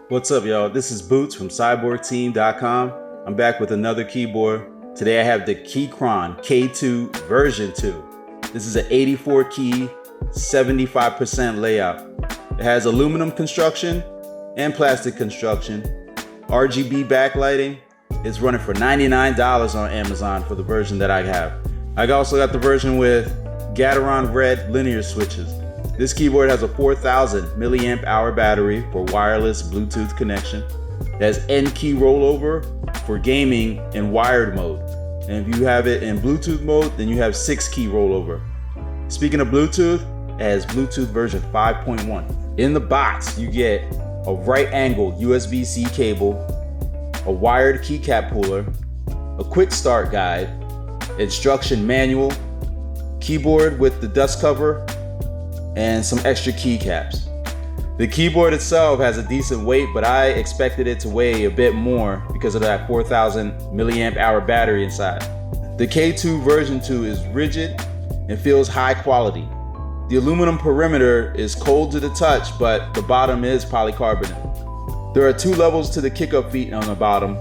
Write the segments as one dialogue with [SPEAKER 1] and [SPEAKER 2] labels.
[SPEAKER 1] What's up, y'all? This is Boots from cyborgteam.com. I'm back with another keyboard. Today I have the Keychron K2 version 2. This is an 84 key, 75% layout. It has aluminum construction and plastic construction. RGB backlighting. It's running for $99 on Amazon for the version that I have. I also got the version with Keychron red linear switches. This keyboard has a 4,000 milliamp hour battery for wireless Bluetooth connection. It has N key rollover for gaming in wired mode. And if you have it in Bluetooth mode, then you have 6 key rollover. Speaking of Bluetooth, it has Bluetooth version 5.1. In the box, you get a right angle USB-C cable, a wired keycap puller, a quick start guide, instruction manual, keyboard with the dust cover, and some extra keycaps. The keyboard itself has a decent weight, but I expected it to weigh a bit more because of that 4,000 milliamp hour battery inside. The K2 version 2 is rigid and feels high quality. The aluminum perimeter is cold to the touch, but the bottom is polycarbonate. There are 2 levels to the kick-up feet on the bottom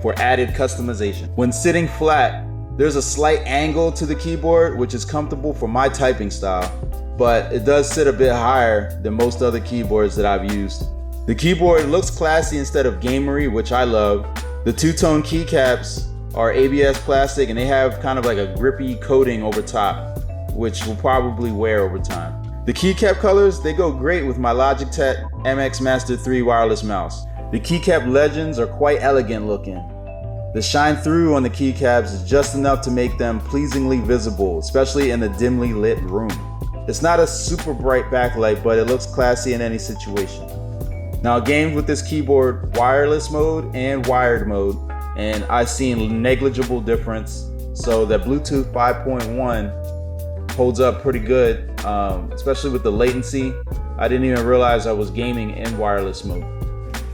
[SPEAKER 1] for added customization. When sitting flat, there's a slight angle to the keyboard, which is comfortable for my typing style, but it does sit a bit higher than most other keyboards that I've used. The keyboard looks classy instead of gamery, which I love. The 2-tone keycaps are ABS plastic and they have kind of like a grippy coating over top, which will probably wear over time. The keycap colors, they go great with my Logitech MX Master 3 wireless mouse. The keycap legends are quite elegant looking. The shine through on the keycaps is just enough to make them pleasingly visible, especially in a dimly lit room. It's not a super bright backlight, but it looks classy in any situation. Now, games with this keyboard, wireless mode and wired mode, and I've seen negligible difference. So that Bluetooth 5.1 holds up pretty good, especially with the latency. I didn't even realize I was gaming in wireless mode.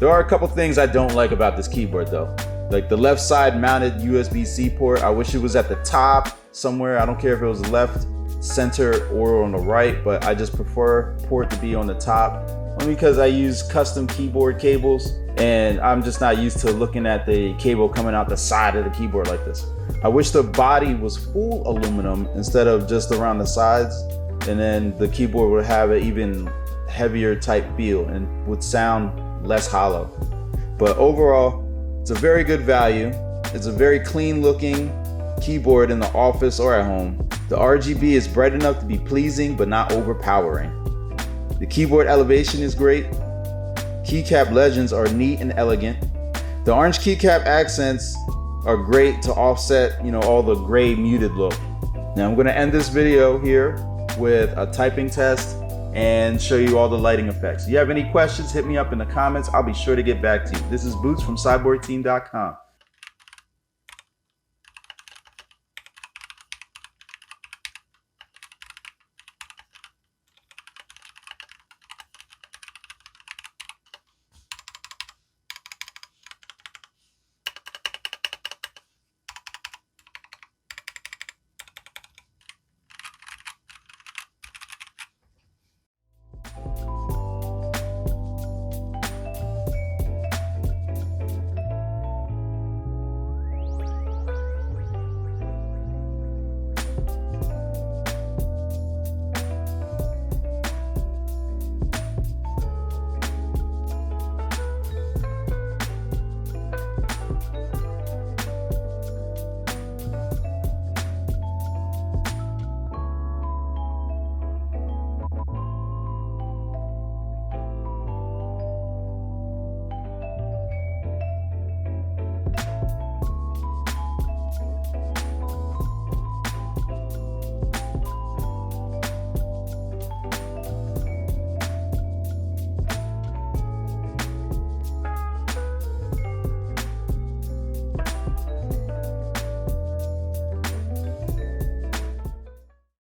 [SPEAKER 1] There are a couple things I don't like about this keyboard though. Like the left side mounted USB-C port, I wish it was at the top somewhere. I don't care if it was left, center, or on the right, but I just prefer port to be on the top. Only because I use custom keyboard cables and I'm just not used to looking at the cable coming out the side of the keyboard like this. I wish the body was full aluminum instead of just around the sides, and then the keyboard would have an even heavier type feel and would sound less hollow. But overall, it's a very good value. It's a very clean looking keyboard in the office or at home. The RGB is bright enough to be pleasing but not overpowering. The keyboard elevation is great. Keycap legends are neat and elegant. The orange keycap accents are great to offset, all the gray muted look. Now I'm going to end this video here with a typing test and show you all the lighting effects. If you have any questions, hit me up in the comments. I'll be sure to get back to you. This is Boots from cyborgteam.com.